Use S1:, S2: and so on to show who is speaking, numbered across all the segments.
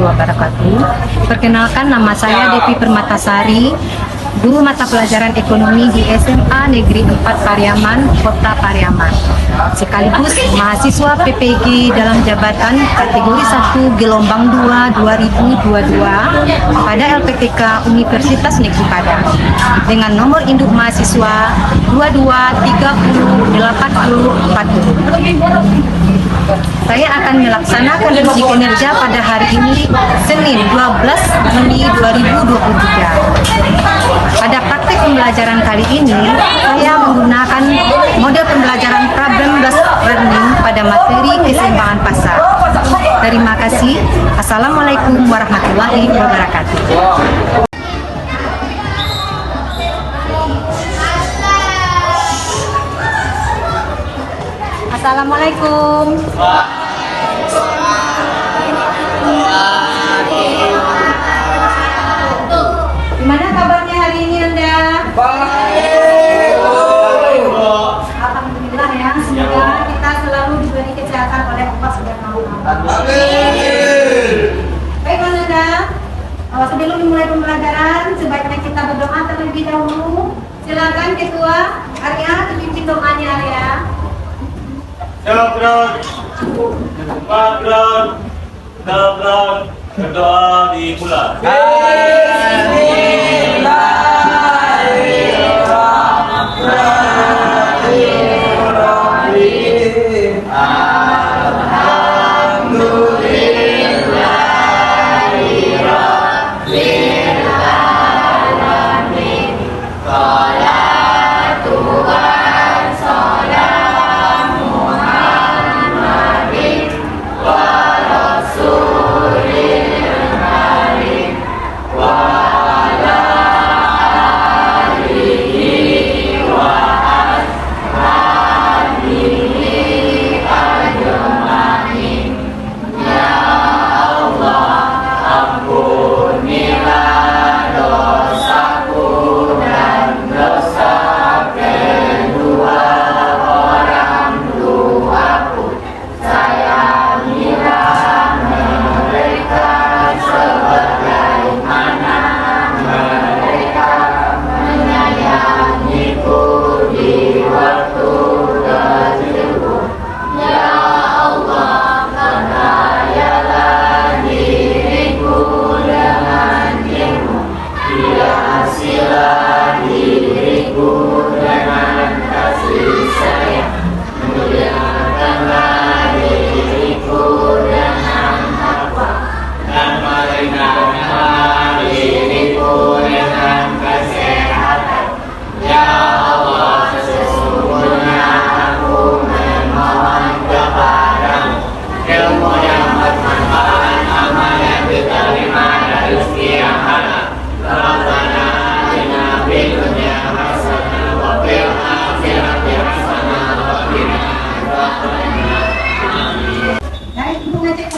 S1: wabarakatuh. Perkenalkan, nama saya Devi Permatasari, guru mata pelajaran ekonomi di SMA Negeri 4 Pariaman, Kota Pariaman. Sekaligus mahasiswa PPG dalam jabatan kategori 1 gelombang 2 2022 pada LPTK Universitas Negeri Padang dengan nomor induk mahasiswa 22308040. Saya akan melaksanakan uji kinerja pada hari ini, Senin 12 Juni 2023. Pada praktik pembelajaran kali ini, saya menggunakan model pembelajaran problem-based learning pada materi keseimbangan pasar. Terima kasih. Assalamualaikum warahmatullahi wabarakatuh. Assalamualaikum. Gimana kabarnya hari ini Anda?
S2: Baik.
S1: Alhamdulillah ya, semoga kita selalu diberi kesehatan oleh Allah Subhanahu wa Ta'ala.
S2: Amin.
S1: Baik Anda, sebelum dimulai pembelajaran, sebaiknya kita berdoa terlebih dahulu. Silakan Ketua Arya, pimpin doanya Arya.
S3: Syukran, makran, tabrak, berdoa dimulai.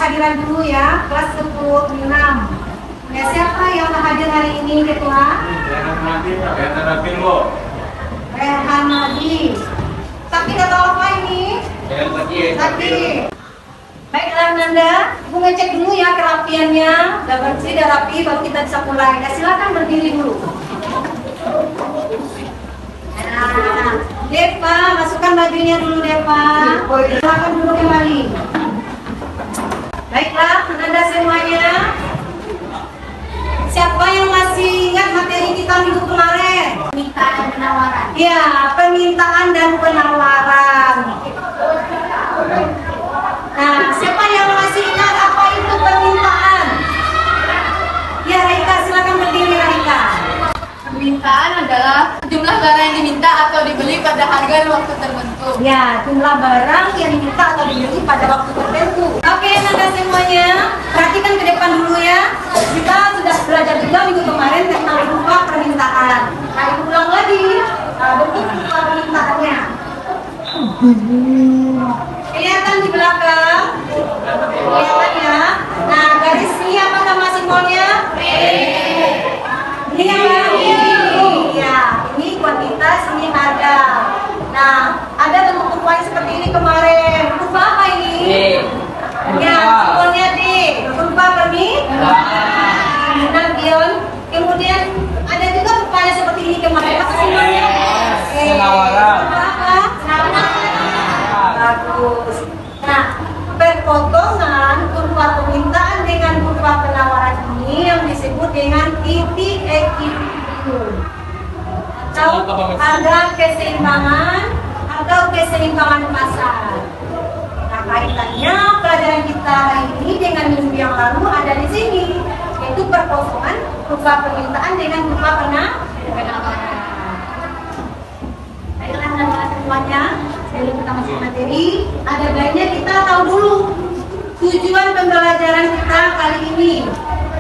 S1: Kehadiran dulu ya, kelas 10-6. Ya, siapa yang hadir hari ini Ketua? Rehan Nadi. Tapi kata apa ini? Tadi. Baiklah Nanda, Ibu ngecek dulu ya kerapiannya. Udah bersih, udah rapi, baru kita bisa mulai. Ya, silakan berdiri dulu. Nah, Deva, masukkan bajunya dulu Deva. Silakan duduk kembali. Baiklah, Anda semuanya. Siapa yang masih ingat materi kita minggu kemarin? Permintaan dan penawaran. Ya, permintaan dan penawaran. Nah, siapa yang masih ingat apa itu permintaan? Ya, Raika, silakan berdiri Raika.
S4: Permintaan adalah jumlah barang yang diminta atau dibeli pada harga dan waktu tertentu.
S1: Ya, jumlah barang yang diminta atau dibeli pada waktu tertentu. Oke, Anda semuanya, perhatikan ke depan dulu ya. Kita sudah belajar juga minggu kemarin tentang rupa permintaan. Nah, Ibu ulang lagi bentuk rupa permintaannya. Kelihatan di belakang? Kelihatan ya? Nah, garis ini apa nama simbolnya? Ini yang baru. Ya, ini kuantitas, ini harga. Nah, ada bentuk rupa seperti ini kemarin. Rupa apa ini? Ya, simbolnya D. Rupa permintaan. equity equilibrium atau harga keseimbangan atau keseimbangan pasar. Nah, kaitannya pelajaran kita hari ini dengan minggu yang lalu ada di sini, yaitu perkosongan rupa permintaan dengan rupa penawaran. Baiklah teman-teman semuanya, sebelum kita masuk materi, ada baiknya kita tahu dulu tujuan pembelajaran kita kali ini,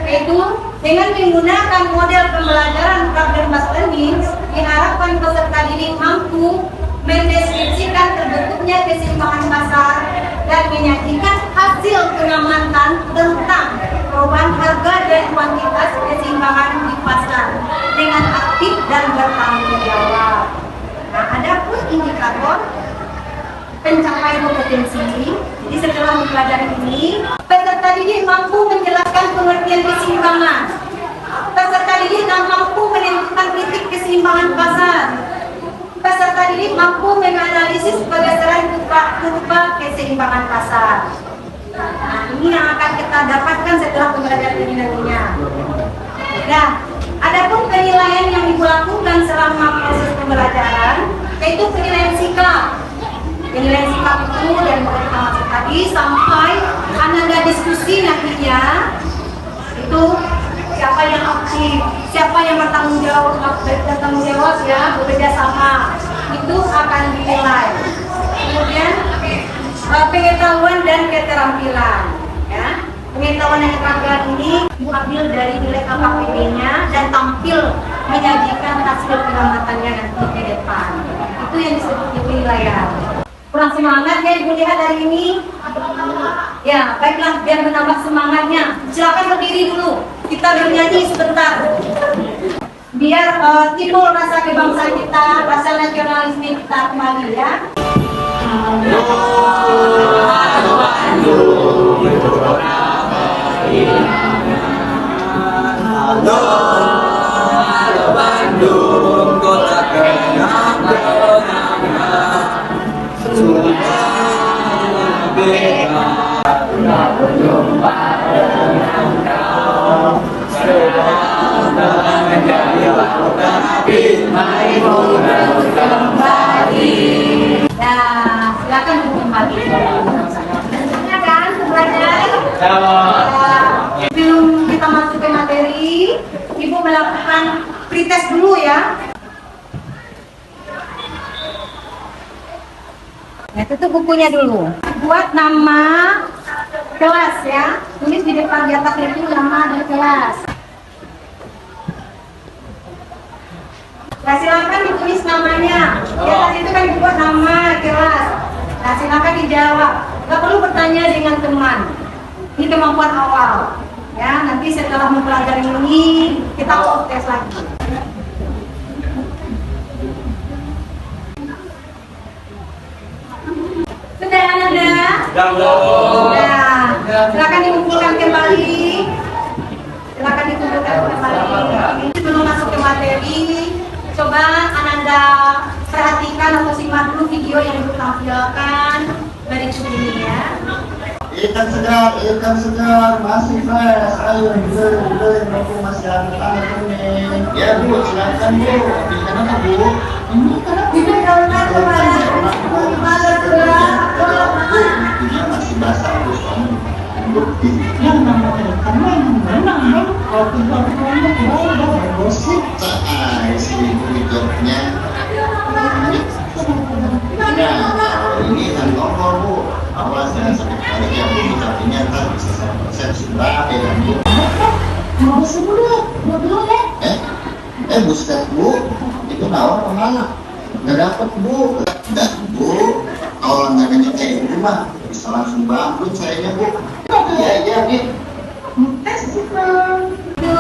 S1: yaitu dengan menggunakan model pembelajaran problem-based learning, diharapkan peserta didik mampu mendeskripsikan terbentuknya keseimbangan pasar dan menyajikan hasil pengamatan tentang perubahan harga dan kuantitas keseimbangan di pasar dengan aktif dan bertanggung jawab. Nah, ada pun indikator pencapaian kompetensi. Jadi setelah mempelajari ini, peserta didik mampu menjelaskan pengertian keseimbangan. Peserta didik mampu menentukan titik keseimbangan pasar. Peserta didik mampu menganalisis berdasarkan kurva keseimbangan pasar. Nah, ini yang akan kita dapatkan setelah pembelajaran ini nantinya. Nah, adapun penilaian yang ibu lakukan selama proses pembelajaran, yaitu penilaian sikap. Penilaian sikap itu dari mulai kita masuk tadi sampai ananda diskusi nantinya, itu siapa yang aktif, siapa yang bertanggung jawab ya, bekerja sama, itu akan dinilai. Kemudian pengetahuan dan keterampilan, ya. Pengetahuan dan keterampilan ini diambil dari nilai KKPD-nya dan tampil menyajikan hasil pengamatannya nanti ke depan. Itu yang disebut penilaian. Kurang semangat ya ibu lihat hari ini? Ya, baiklah, biar menambah semangatnya. Silakan berdiri dulu. Kita bernyanyi sebentar. Biar timbul rasa kebangsaan kita, rasa nasionalisme kita kembali ya.
S2: Halo Bandung, kota kenang-kenangan. Sudah beda, berjumpa dengan kau. Sudah menjadi lautan api, mari mundur kembali.
S1: Nah, silakan kembali. Ya kan, belajar. Sebelum kita masuk ke materi, ibu melakukan pretest dulu ya. Nah, tutup bukunya dulu. Buat nama kelas ya. Tulis di depan di atas itu nama dari kelas. Nah, silakan ditulis namanya. Di atas itu kan dibuat nama kelas. Nah, silakan dijawab. Gak perlu bertanya dengan teman. Ini kemampuan awal. Ya, nanti setelah mempelajari ini kita tes lagi. Sudah ada? Sudah. Silakan dikumpulkan kembali. Silakan dikumpulkan kembali. Sebelum masuk ke materi, coba Ananda perhatikan atau simak dulu video yang ibu tampilkan dari ini ya.
S2: Ikan segar, masih fresh. Ayo, beli, mumpung masih ada tanda kuning. Ya Bu, silakan Bu. Ikan apa Bu? Ini kenapa?
S1: Ibu daunnya kemana?
S2: Ini masih basah Bu.
S5: Yang namanya ikan memang kalau tinggal di rumah kita gosip.
S2: Si ibu hidupnya. Nah, ini alkohol Bu. Awas jangan sakit kali ya Bu. Tapi ntar bisa 100% sudah ya Bu.
S5: Mau besi dulu, mau dulu ya.
S2: Buset Bu, itu nawar mana? Nggak dapet Bu. Nggak Bu, kalau langganannya kayak gitu mah bisa langsung bangkrut sayanya Bu. Iya nih.
S1: Itu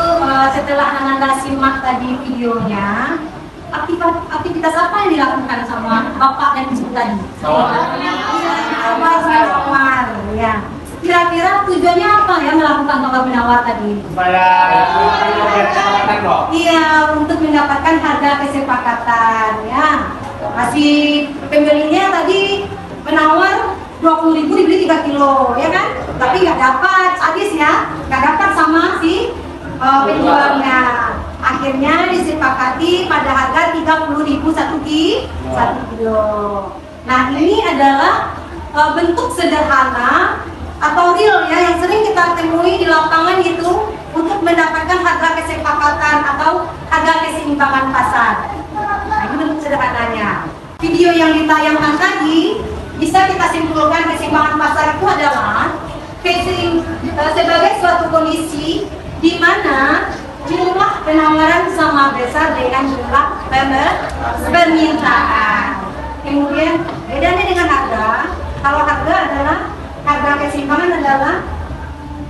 S1: setelah Ananda simak tadi videonya, aktivitas apa yang dilakukan sama Bapak dan Ibu tadi? Tawar, ya. Kira-kira tujuannya apa ya melakukan tawar menawar tadi?
S3: Supaya kesepakatan kok.
S1: Iya, untuk mendapatkan harga kesepakatan ya. Masih pembelinya tadi menawar 20.000 dibeli 3 kilo, ya kan? Tapi nggak dapat, sadis ya, nggak dapat sama si penjualnya. disepakati pada harga 30.000 1 kilo. Nah, ini adalah bentuk sederhana atau real ya yang sering kita temui di lapangan gitu untuk mendapatkan harga kesepakatan atau harga keseimbangan pasar. Nah, ini bentuk sederhananya. Video yang ditayangkan tadi bisa kita simpulkan keseimbangan pasar itu adalah sebagai suatu kondisi di mana jumlah penawaran sama besar dengan jumlah permintaan. Kemudian bedanya dengan harga, kalau harga adalah harga keseimbangan adalah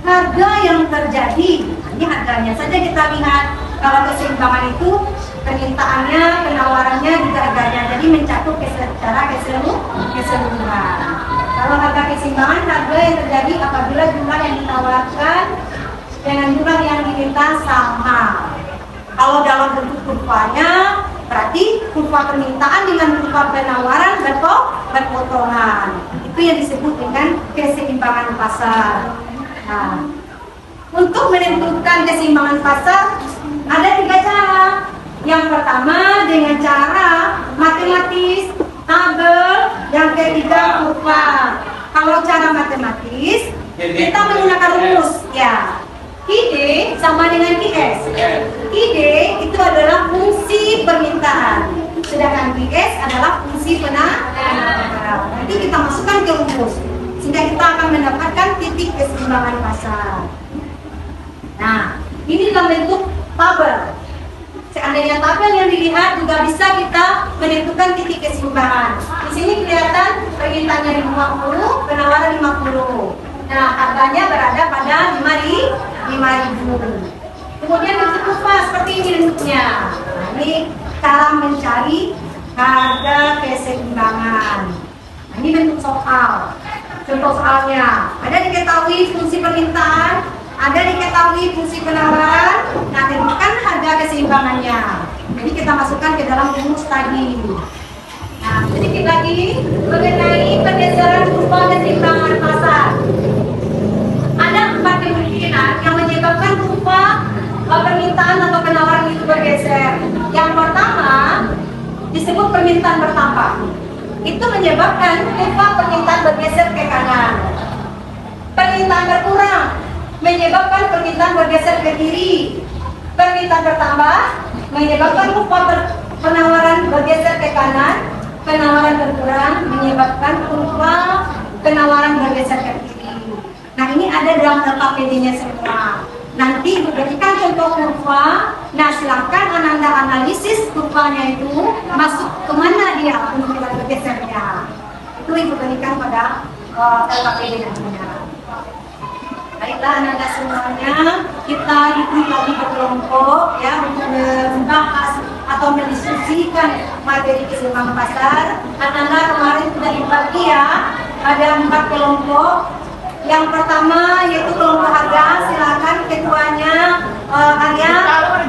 S1: harga yang terjadi. Ini harganya saja kita lihat. Kalau keseimbangan itu permintaannya, penawarannya juga harganya. Jadi mencakup secara keseluruhan. Kalau harga keseimbangan, harga yang terjadi apabila jumlah yang ditawarkan dengan jumlah yang diminta sama. Kalau dalam bentuk kurvanya, berarti kurva permintaan dengan kurva penawaran berpotongan. Itu yang disebut dengan keseimbangan pasar. Nah, untuk menentukan keseimbangan pasar ada 3 cara. Yang pertama dengan cara matematis, tabel, yang ketiga kurva. Kalau cara matematis kita menggunakan rumus ya. ID sama dengan IS. ID itu adalah fungsi permintaan, sedangkan IS adalah fungsi penawaran. Nanti kita masukkan ke rumus sehingga kita akan mendapatkan titik keseimbangan pasar. Nah, ini dalam bentuk tabel. Seandainya tabel yang dilihat juga bisa kita menentukan titik keseimbangan. Di sini kelihatan permintaannya 50, penawaran 50. Nah, harganya berada pada 5.000. Kemudian bentuk kurva seperti ini bentuknya. Nah, ini cara mencari harga keseimbangan. Nah, ini bentuk soal. Contoh soalnya, ada diketahui fungsi permintaan, ada diketahui fungsi penawaran. Nah, tentukan harga keseimbangannya. Jadi kita masukkan ke dalam rumus tadi. Nah, sedikit lagi mengenai pergeseran kurva keseimbangan pasar. Ada 4 kemungkinan yang menyebabkan kurva permintaan atau penawaran itu bergeser. Yang pertama disebut permintaan bertambah. Itu menyebabkan kurva permintaan bergeser ke kanan. Permintaan berkurang menyebabkan permintaan bergeser ke kiri. Permintaan bertambah menyebabkan kurva penawaran bergeser ke kanan. Penawaran berkurang menyebabkan kurva penawaran bergeser ke kiri. Nah, ini ada dalam LKPD-nya semua. Nanti diberikan contoh kurva. Nah, silakan Anda analisis kurvanya itu masuk kemana dia untuk kita bergesernya. Itu Ibu berikan pada LKPD nantinya. Baiklah Anda semuanya, kita ikut lagi berkelompok ya untuk membahas atau mendiskusikan materi keseimbangan pasar. Anda kemarin sudah dibagi ya, ada 4 kelompok. Yang pertama yaitu kelompok harga, silakan ketuanya Arya,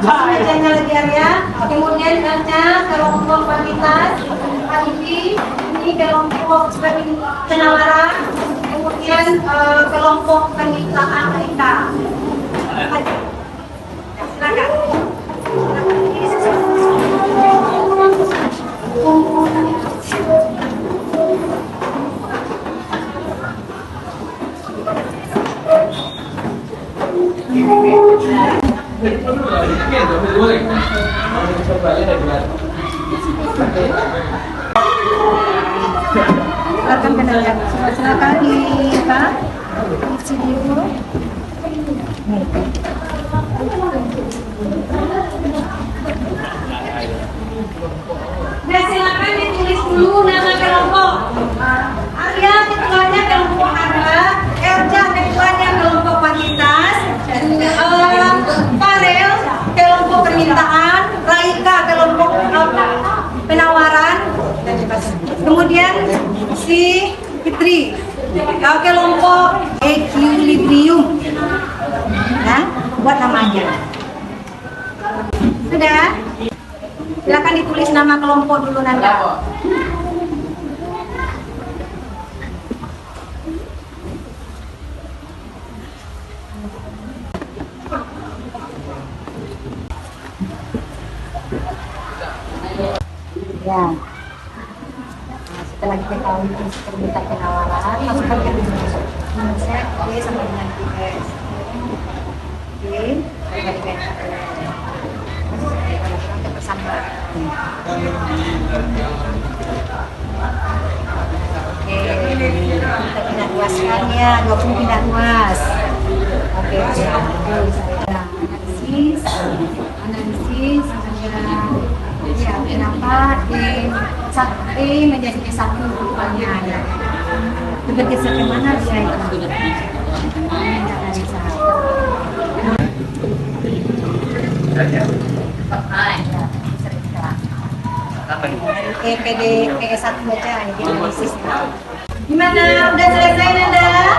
S1: mejanya lagi Arya. Kemudian ada kelompok kuantitas, Alifi, ini kelompok penawaran. Kemudian kelompok permintaan kita. Silakan. Silakan kenalkan. Silakan di Pak. Isi dulu. Nah, silakan ditulis dulu nama kelompok. Arya ketuanya kelompok harga, Erja ketuanya kelompok kuantitas, Farel kelompok permintaan, Raika kelompok penawaran, kemudian si Fitri kelompok equilibrium. Nah, buat namanya. Sudah? Silakan ditulis nama kelompok dulu Nanda. Ya. Nah, setelah kita tahu terminta penawaran, masukkan ke set B sama dengan IS. B sama dengan bersama. Oke, kita pindah luaskan ya, 20 pindah luas. Oke, analisis, ya kenapa D menjadi D1 rupanya ya. Bergeser ke mana dia itu? PD1 aja ini analisis. Gimana? Udah selesai Nanda?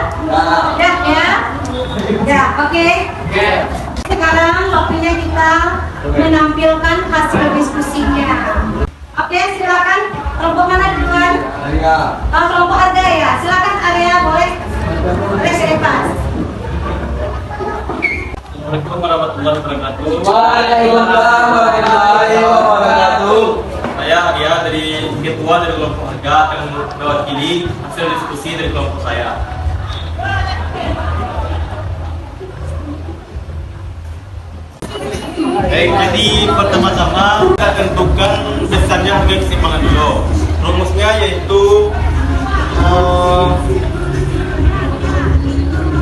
S1: Udah ya? Ya, oke. Sekarang waktunya kita menampilkan hasil diskusinya. Oke, silakan. Kelompok mana duluan? Kelompok harga ya. Silakan Arya, boleh bebas.
S3: Assalamualaikum warahmatullahi wabarakatuh.
S6: Waalaikumsalam warahmatullahi wabarakatuh.
S3: Saya Arya dari Ketua dari kelompok harga akan mewakili hasil diskusi dari kelompok saya. Baik, jadi pertama-tama kita tentukan besarnya harga keseimbangan dulu. Rumusnya yaitu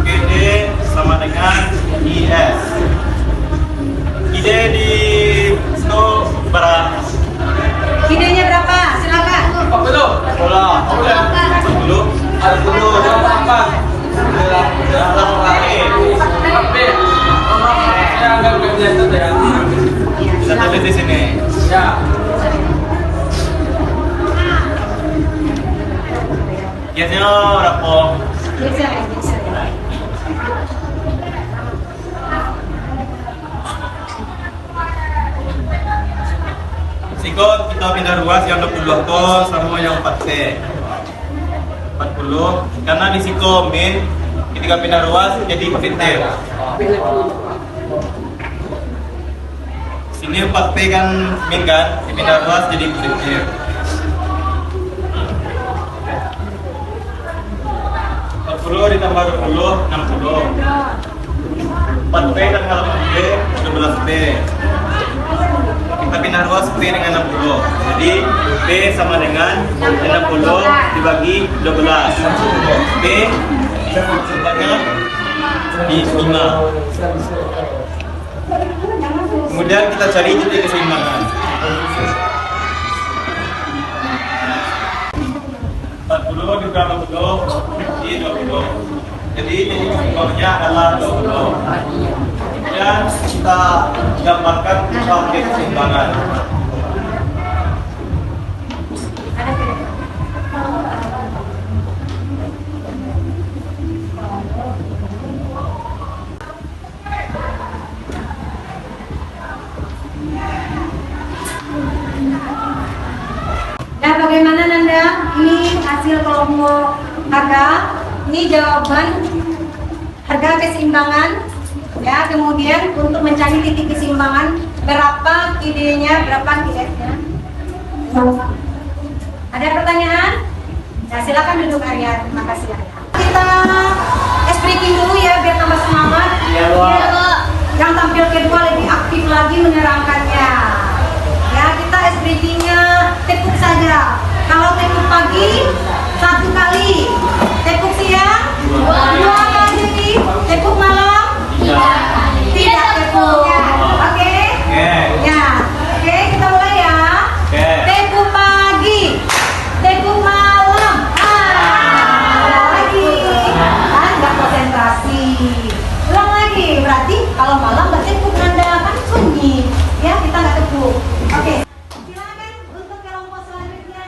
S3: PD sama dengan IS. Ide di situ berapa?
S1: Idenya berapa? Silakan.
S3: 40. Kita tulis di sini. Biasanya berapa?
S1: Bisa.
S3: Sikot kita pindah ruas yang 20 ton sama yang 4T 40 karena di siko min ketika pindah ruas jadi positif. Sini 4T kan min kan pindah ruas jadi positif. 40 ditambah 20 60. 4T tambah 8T 12T. Kita pindah ruas P dengan 60. Jadi P sama dengan 60 dibagi 12. P sebanyak di 5. Kemudian kita cari titik keseimbangan. 40 dikurangi 60 di 20. Jadi titik keseimbangannya adalah 20. Dan kita gambarkan pakai keseimbangan.
S1: Nah, bagaimana Nanda? Ini hasil kelompok harga. Ini jawaban harga keseimbangan. Ya, kemudian untuk mencari titik keseimbangan berapa idenya, berapa IS-nya? Ada pertanyaan? Nah, silakan duduk Arya. Terima kasih Arya. Kita breaking dulu ya biar tambah semangat.
S3: Iya, Bu.
S1: Yang tampil kedua lebih aktif lagi menerangkannya. Ya, kita breakingnya tekuk saja. Kalau tekuk pagi 1 kali, tekuk siang 2 kali, tekuk malam tidak tekuk. Oke? Ya. Oke, kita mulai ya. Tekuk pagi, tekuk malam. Lagi. Nggak konsentrasi. Ulang lagi. Berarti kalau malam nggak tekuk Nanda kan sunyi. Ya, kita nggak tekuk. Oke. Silakan untuk kelompok selanjutnya,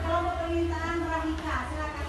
S1: kelompok permintaan Rahika. Silakan.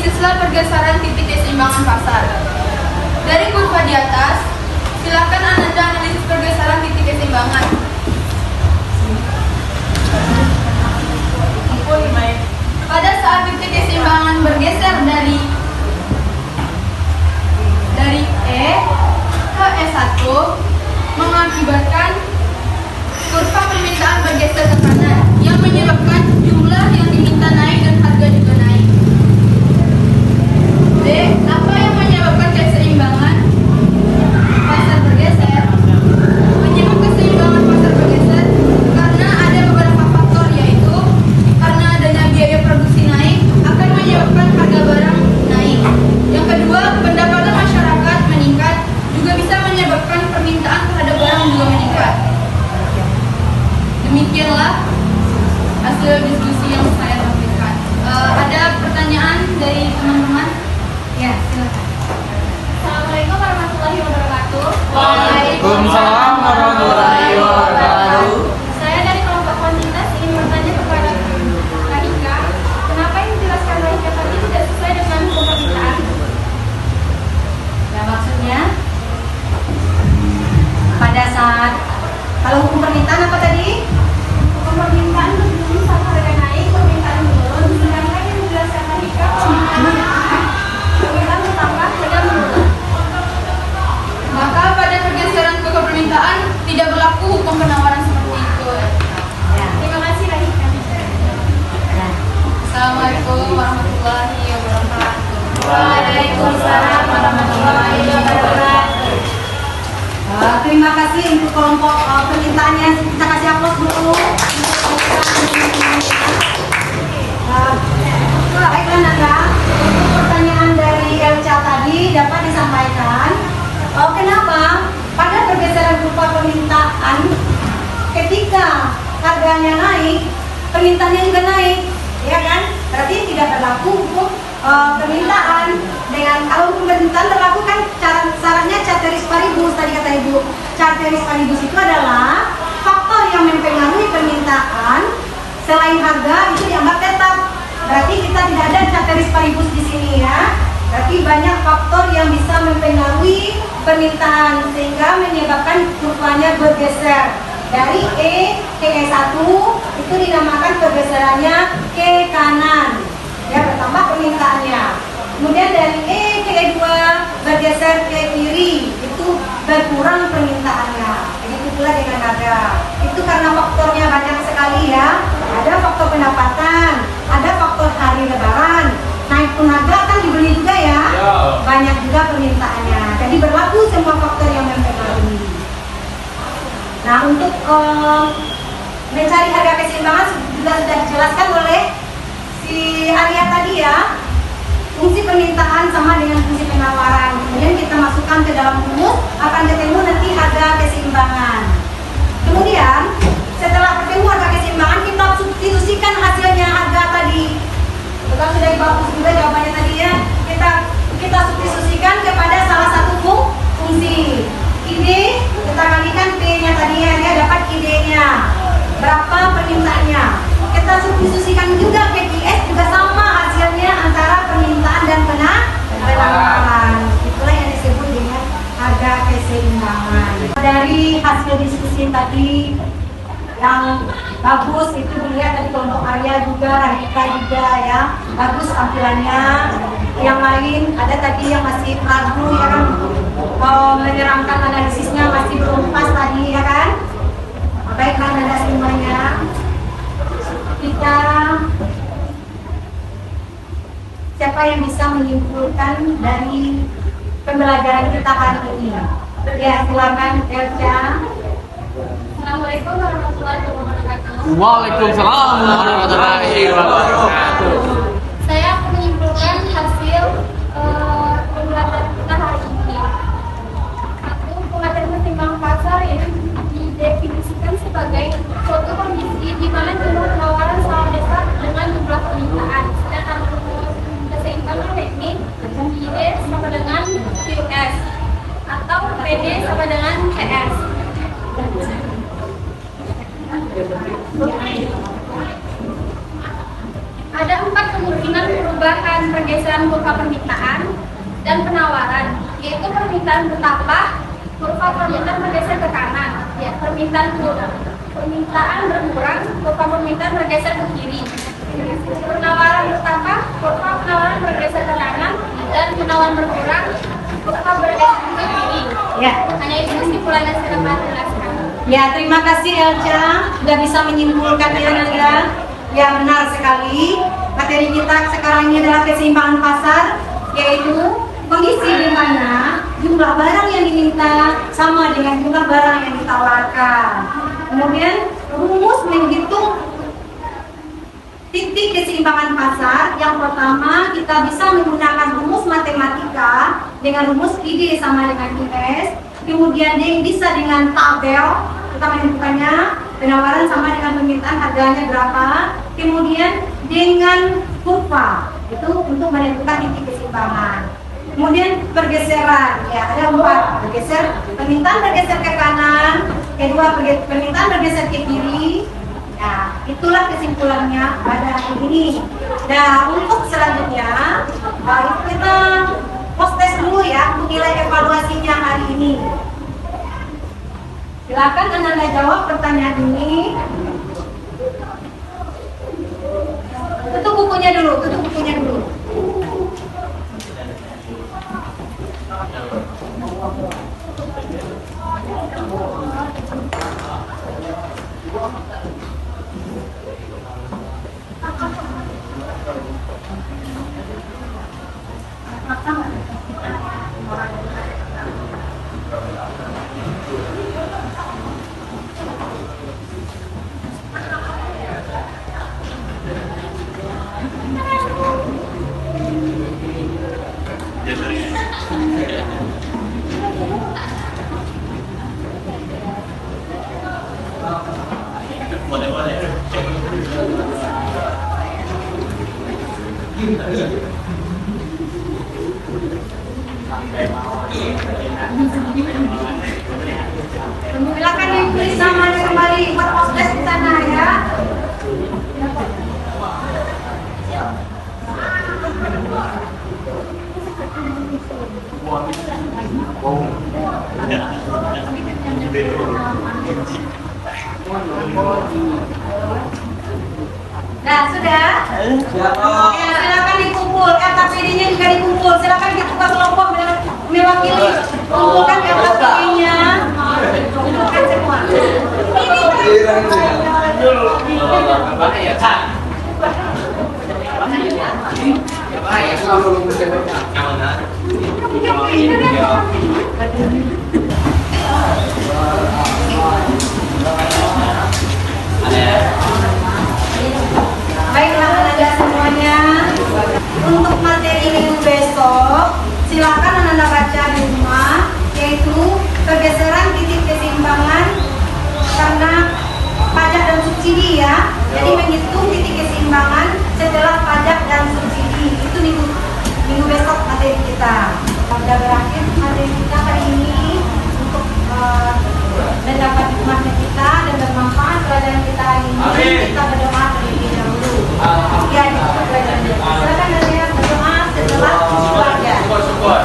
S4: analisislah pergeseran titik keseimbangan pasar. Dari kurva di atas, silakan Anda analisis pergeseran titik keseimbangan. Pada saat titik keseimbangan bergeser dari E ke E1 mengakibatkan kurva permintaan bergeser ke kanan yang menyebabkan jumlah yang diminta naik dan harga juga naik. D. Apa yang menyebabkan keseimbangan pasar bergeser? Penyebab keseimbangan pasar bergeser karena ada beberapa faktor, yaitu karena adanya biaya produksi naik akan menyebabkan harga barang naik. Yang kedua, pendapatan masyarakat meningkat juga bisa menyebabkan permintaan terhadap barang juga meningkat. Demikianlah hasil diskusi yang saya sampaikan. Ada pertanyaan dari teman-teman? Ya, silakan. Assalamualaikum warahmatullahi wabarakatuh.
S6: Waalaikumsalam warahmatullahi wabarakatuh.
S4: Saya dari kelompok komunitas ingin bertanya kepada Rahika, kenapa yang dijelaskan Rahika tadi tidak sesuai dengan hukum permintaan?
S1: Ya, maksudnya pada saat kalau hukum permintaan apa tadi?
S4: Hukum permintaan begini, saat harga naik, permintaan turun, sedangkan yang dijelaskan Rahika, permintaan bertambah, harga menurun. Maka pada pergeseran ke permintaan tidak berlaku hukum penawaran seperti itu.
S1: Ya.
S4: Terima kasih Rahika.
S1: Ya.
S4: Assalamualaikum warahmatullahi wabarakatuh.
S1: Waalaikumsalam warahmatullahi wabarakatuh. Terima kasih untuk kelompok permintaannya. Kita kasih aplaus dulu. Baiklah Nanda, untuk pertanyaan dari Elca tadi dapat disampaikan. Kenapa pada pergeseran kurva permintaan ketika harganya naik, permintaannya juga naik, ya kan? Berarti tidak berlaku hukum permintaan. Dengan kalau hukum permintaan berlaku kan syaratnya ceteris paribus, tadi kata Ibu. Ceteris paribus itu adalah faktor yang mempengaruhi permintaan selain harga itu dianggap tetap. Berarti kita tidak ada ceteris paribus di sini ya. Berarti banyak faktor yang bisa mempengaruhi permintaan sehingga menyebabkan kurvanya bergeser dari E ke E1, itu dinamakan pergeserannya ke kanan. Ya, bertambah permintaannya. Kemudian dari E ke E2 bergeser ke kiri, itu berkurang permintaannya. Begitu pula dengan harga. Itu karena faktornya banyak sekali ya. Ada faktor pendapatan, ada faktor hari lebaran. Naik pun harga kan dibeli juga ya. Banyak juga permintaannya. Jadi berlaku semua faktor yang mempengaruhi. Nah, untuk mencari harga keseimbangan juga sudah dijelaskan oleh si Arya tadi ya. Fungsi permintaan sama dengan fungsi penawaran. Kemudian kita masukkan ke dalam rumus, akan ketemu nanti harga keseimbangan. Kemudian setelah ketemu harga keseimbangan, kita substitusikan hasilnya harga tadi. Betul, sudah bagus juga jawabannya tadi ya. Kita substitusikan kepada salah satu fungsi. ID kita kalikan P-nya tadi ya, dapat ID-nya. Berapa permintaannya? Kita substitusikan juga PPS juga sama hasilnya antara permintaan dan penawaran. Itulah yang disebut dengan harga keseimbangan. Dari hasil diskusi tadi yang bagus itu dilihat tadi kelompok Arya juga, Rahika juga ya, bagus tampilannya. Yang lain ada tadi yang masih ragu ya kan, menerangkan analisisnya masih belum pas tadi ya kan. Baiklah Anda semuanya, kita siapa yang bisa menyimpulkan dari pembelajaran kita hari ini? Ya, silakan Elca.
S4: Assalamualaikum warahmatullahi wabarakatuh.
S6: Waalaikumsalam warahmatullahi wabarakatuh.
S4: Saya akan menyimpulkan hasil pembelajaran kita hari ini. Satu, pengertian keseimbangan pasar yang didefinisikan sebagai suatu kondisi di mana jumlah penawaran sama besar dengan jumlah permintaan. Sedangkan keseimbangan teknik ID sama dengan QS atau PD sama dengan PS. Ada 4 kemungkinan perubahan pergeseran dalam kurva permintaan dan penawaran, yaitu permintaan bertambah, kurva permintaan bergeser ke kanan, ya, permintaan berkurang, kurva permintaan bergeser ke kiri. Penawaran bertambah, kurva penawaran bergeser ke kanan, dan penawaran berkurang, kurva bergeser ke kiri.
S1: Ya.
S4: Hanya itu kesimpulan yang saya dapat jelaskan.
S1: Ya, terima kasih Elca sudah bisa menyimpulkan ya Nanda. Ya, benar sekali. Materi kita sekarang ini adalah keseimbangan pasar, yaitu kondisi di mana jumlah barang yang diminta sama dengan jumlah barang yang ditawarkan. Kemudian rumus menghitung titik keseimbangan pasar. Yang pertama, kita bisa menggunakan rumus matematika dengan rumus ID sama dengan IS. Kemudian yang bisa dengan tabel, kita menentukannya penawaran sama dengan permintaan harganya berapa. Kemudian dengan kurva itu untuk menentukan titik keseimbangan. Kemudian pergeseran, ya ada 4 bergeser, permintaan bergeser ke kanan, kedua permintaan bergeser ke kiri. Nah, itulah kesimpulannya pada hari ini. Nah, untuk selanjutnya kita post test dulu ya untuk nilai evaluasinya hari ini. Silakan Anda jawab pertanyaan ini. Tutup bukunya dulu, tutup bukunya dulu. Silakan ditulis namanya kembali buat post test di sana ya. Nah, sudah? Ya, silakan dikumpul. KPD-nya juga dikumpul. Silakan dibuka kelompok mewakili. Kumpulkan KPD-nya. Kumpulkan semua. Baiklah Anda semuanya, untuk materi minggu besok silakan Anda baca di rumah, yaitu pergeseran titik keseimbangan karena pajak dan subsidi ya. Jadi menghitung titik keseimbangan setelah pajak dan subsidi. Itu minggu besok materi kita. Sudah berakhir materi kita hari ini untuk mendapat hikmahnya kita dan bermanfaat pelajaran kita hari ini. Kita berdoa terlebih dahulu. Ya, itu pelajaran kita. Silakan Anda berdoa setelah belajar.
S3: Syukur.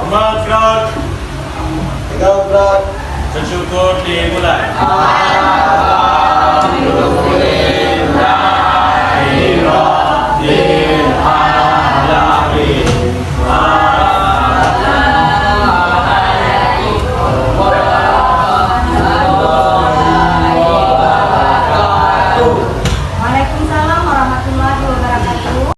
S3: Makrak. Bersyukur dimulai.